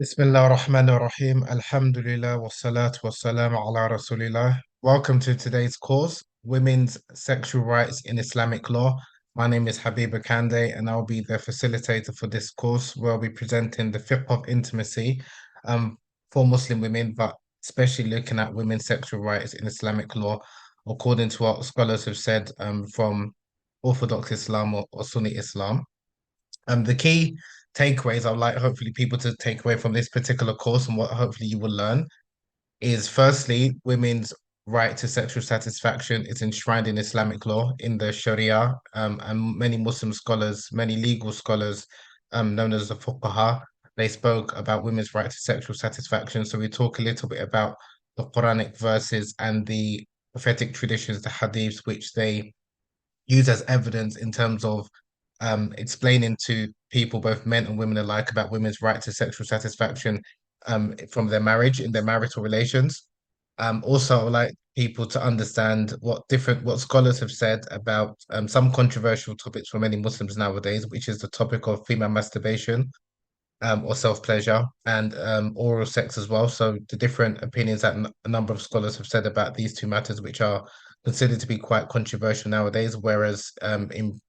Bismillah ar-Rahman ar-Rahim. Alhamdulillah wa salatu wa salam ala Rasulillah. Welcome to today's course, Women's Sexual Rights in Islamic Law. My name is Habeeb Akande, and I'll be the facilitator for this course, where I'll be presenting the fiqh of intimacy um, for Muslim women, but especially looking at women's sexual rights in Islamic law, according to what scholars have said from Orthodox Islam or Sunni Islam. The key takeaways I would like hopefully people to take away from this particular course and what hopefully you will learn is firstly, women's right to sexual satisfaction is enshrined in Islamic law in the Sharia, and many Muslim scholars, many legal scholars, known as the fuqaha, they spoke about women's right to sexual satisfaction. So we talk a little bit about the Quranic verses and the prophetic traditions, the hadiths, which they use as evidence in terms of explaining to people, both men and women alike, about women's right to sexual satisfaction from their marriage in their marital relations. Also, I would like people to understand what scholars have said about some controversial topics for many Muslims nowadays, which is the topic of female masturbation or self-pleasure and oral sex as well. So the different opinions that a number of scholars have said about these two matters, which are considered to be quite controversial nowadays, whereas in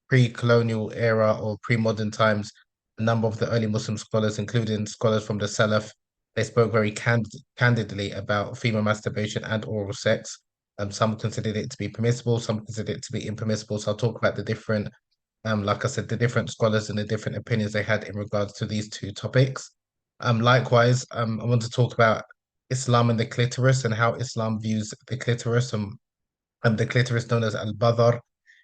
pre-colonial era or pre-modern times, a number of the early Muslim scholars, including scholars from the Salaf, they spoke very candidly about female masturbation and oral sex. Some considered it to be permissible, some considered it to be impermissible. So I'll talk about the different, like I said, the different scholars and the different opinions they had in regards to these two topics. Likewise, I want to talk about Islam and the clitoris and how Islam views the clitoris and the clitoris known as al-Badr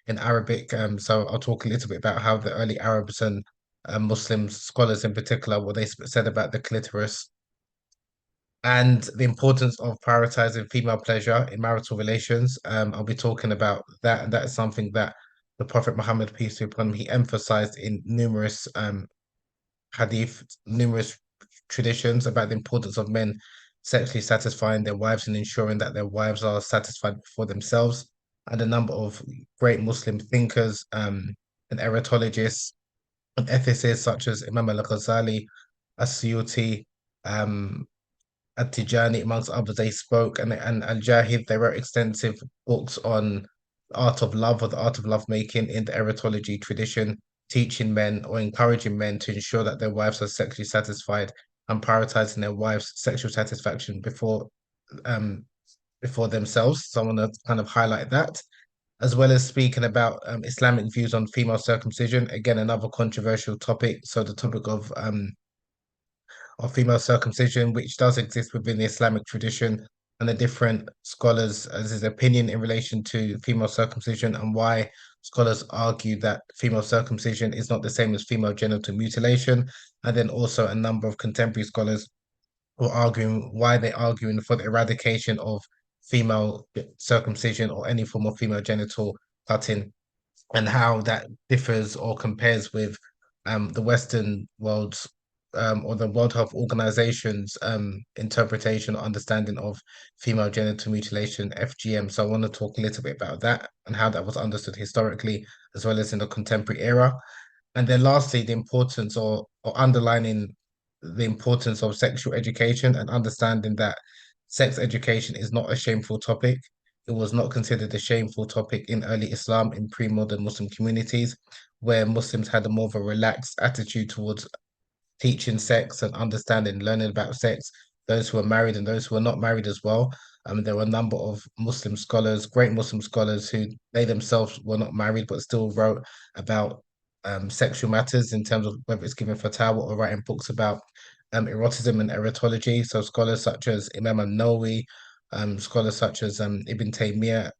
in Arabic. So I'll talk a little bit about how the early Arabs and Muslim scholars in particular, what they said about the clitoris and the importance of prioritizing female pleasure in marital relations. I'll be talking about that, and that is something that the Prophet Muhammad, peace be upon him, he emphasized in numerous hadith, numerous traditions about the importance of men sexually satisfying their wives and ensuring that their wives are satisfied for themselves. And a number of great Muslim thinkers and erotologists and ethicists such as Imam al-Ghazali, as-Suyuti, um, at-Tijani, amongst others, they spoke, and Al-Jahid, they wrote extensive books on the art of love or the art of lovemaking in the erotology tradition, teaching men or encouraging men to ensure that their wives are sexually satisfied and prioritizing their wives' sexual satisfaction um before themselves. So I want to kind of highlight that, as well as speaking about Islamic views on female circumcision. Again, another controversial topic. So the topic of female circumcision, which does exist within the Islamic tradition, and the different scholars as his opinion in relation to female circumcision and why scholars argue that female circumcision is not the same as female genital mutilation. And then also a number of contemporary scholars were arguing why they're arguing for the eradication of female circumcision or any form of female genital cutting, and how that differs or compares with the Western world's or the World Health Organization's interpretation or understanding of female genital mutilation, FGM. So I want to talk a little bit about that and how that was understood historically as well as in the contemporary era. And then lastly, the importance or underlining the importance of sexual education and understanding that sex education is not a shameful topic. It was not considered a shameful topic in early Islam, in pre-modern Muslim communities, where Muslims had a more of a relaxed attitude towards teaching sex and understanding, learning about sex, those who are married and those who are not married as well. There were a number of Muslim scholars, great Muslim scholars, who they themselves were not married but still wrote about sexual matters in terms of whether it's giving fatwa or writing books about erotism and erotology. So scholars such as Imam al-Nawawi, scholars such as Ibn Taymiyyah,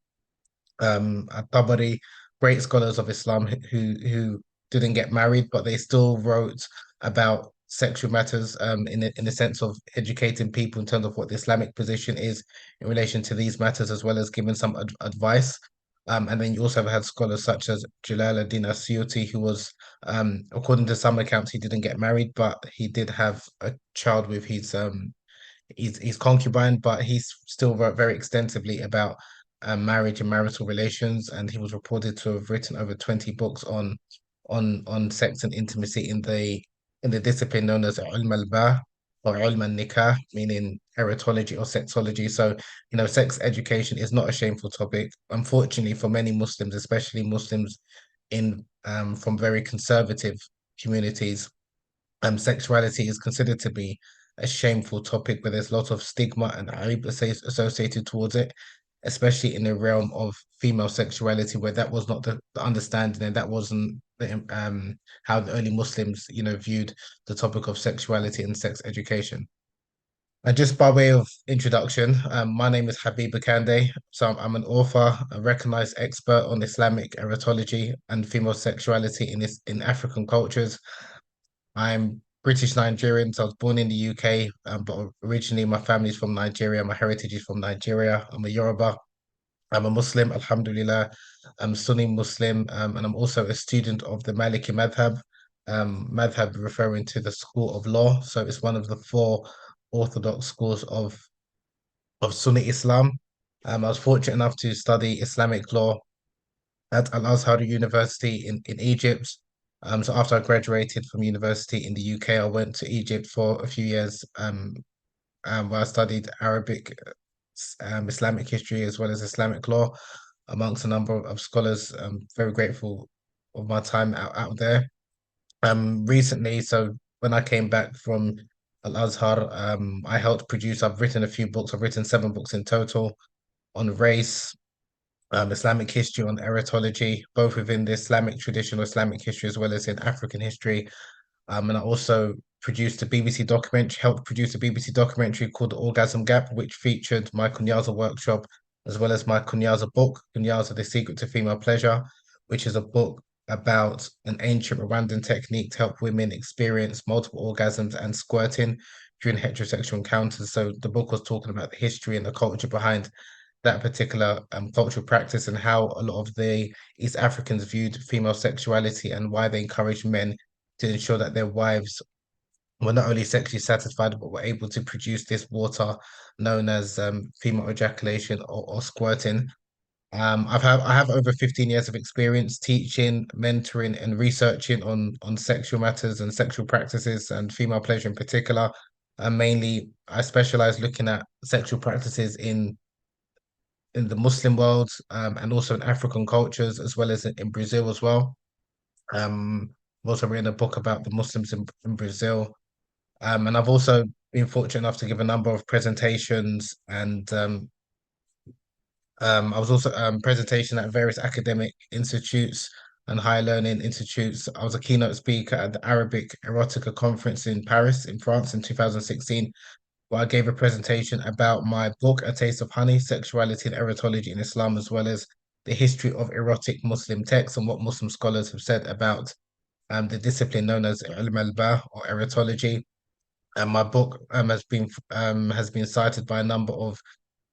at-Tabari, great scholars of Islam who didn't get married, but they still wrote about sexual matters in the sense of educating people in terms of what the Islamic position is in relation to these matters, as well as giving some advice. And then you also have had scholars such as Jalal ad-Din as-Suyuti, who was, according to some accounts, he didn't get married, but he did have a child with his concubine, but he still wrote very extensively about marriage and marital relations, and he was reported to have written over 20 books on sex and intimacy in the discipline known as ilm al-ba or ilm al-nikah, meaning erotology or sexology. So, sex education is not a shameful topic. Unfortunately, for many Muslims, especially Muslims in from very conservative communities, sexuality is considered to be a shameful topic where there's a lot of stigma and aib associated towards it, especially in the realm of female sexuality, where that was not the understanding and that wasn't how the early Muslims, viewed the topic of sexuality and sex education. And just by way of introduction, my name is Habeeb Akande. So I'm an author, a recognized expert on Islamic erotology and female sexuality in African cultures. I'm British Nigerian, so I was born in the UK, but originally my family's from Nigeria. My heritage is from Nigeria. I'm a Yoruba. I'm a Muslim, Alhamdulillah. I'm Sunni Muslim, and I'm also a student of the Maliki Madhab. Madhab referring to the school of law. So it's one of the four orthodox schools of Sunni Islam. I was fortunate enough to study Islamic law at al-Azhar University in Egypt. So after I graduated from university in the UK, I went to Egypt for a few years, where I studied Arabic, Islamic history, as well as Islamic law, amongst a number of scholars. I'm very grateful of my time out there. Recently, so when I came back from Al-Azhar, I helped produce, I've written a few books. I've written 7 books in total on race, Islamic history, on erotology, both within the Islamic tradition or Islamic history as well as in African history. And I also produced a BBC documentary, helped produce a BBC documentary called The Orgasm Gap, which featured my Kunyaza workshop as well as my Kunyaza book, Kunyaza, The Secret to Female Pleasure, which is a book about an ancient Rwandan technique to help women experience multiple orgasms and squirting during heterosexual encounters. So the book was talking about the history and the culture behind that particular cultural practice and how a lot of the East Africans viewed female sexuality and why they encouraged men to ensure that their wives were not only sexually satisfied but were able to produce this water known as female ejaculation or squirting. I have over 15 years of experience teaching, mentoring, and researching on sexual matters and sexual practices and female pleasure in particular. And mainly, I specialize looking at sexual practices in the Muslim world, and also in African cultures, as well as in Brazil as well. I've also written a book about the Muslims in Brazil. And I've also been fortunate enough to give a number of presentations and I was also presentation at various academic institutes and higher learning institutes. I was a keynote speaker at the Arabic Erotica Conference in Paris, in France, in 2016, where I gave a presentation about my book, A Taste of Honey, Sexuality and Erotology in Islam, as well as the history of erotic Muslim texts and what Muslim scholars have said about the discipline known as ilm al-ba or erotology. And my book has been cited by a number of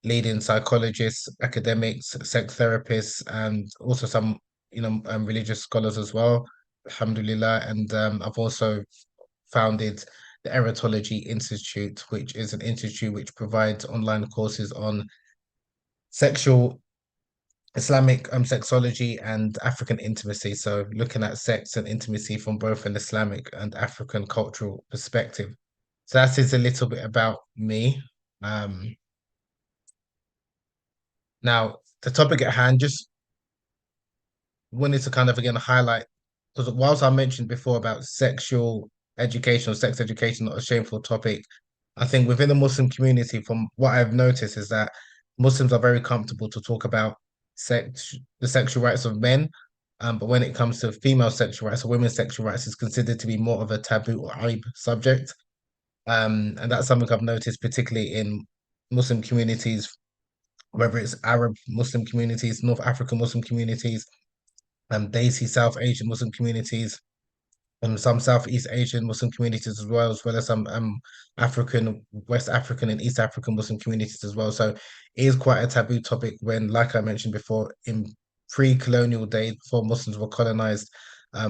leading psychologists, academics, sex therapists, and also some, religious scholars as well. Alhamdulillah. And I've also founded the Erotology Institute, which is an institute which provides online courses on sexual Islamic sexology and African intimacy. So looking at sex and intimacy from both an Islamic and African cultural perspective. So that is a little bit about me. Um, Now, the topic at hand, just wanted to kind of again highlight, because whilst I mentioned before about sexual education or sex education, not a shameful topic, I think within the Muslim community, from what I've noticed, is that Muslims are very comfortable to talk about the sexual rights of men. But when it comes to female sexual rights or women's sexual rights, it's considered to be more of a taboo or aib subject. And that's something I've noticed, particularly in Muslim communities, whether it's Arab Muslim communities, North African Muslim communities, Desi South Asian Muslim communities, some Southeast Asian Muslim communities as well as some African, West African, and East African Muslim communities as well. So it is quite a taboo topic when, like I mentioned before, in pre-colonial days, before Muslims were colonized,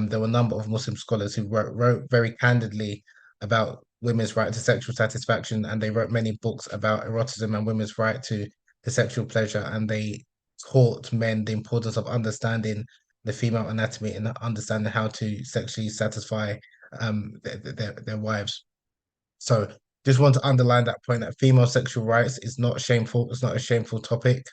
there were a number of Muslim scholars who wrote very candidly about women's right to sexual satisfaction, and they wrote many books about eroticism and women's right to sexual pleasure, and they taught men the importance of understanding the female anatomy and understanding how to sexually satisfy their wives. So just want to underline that point that female sexual rights is not shameful. It's not a shameful topic.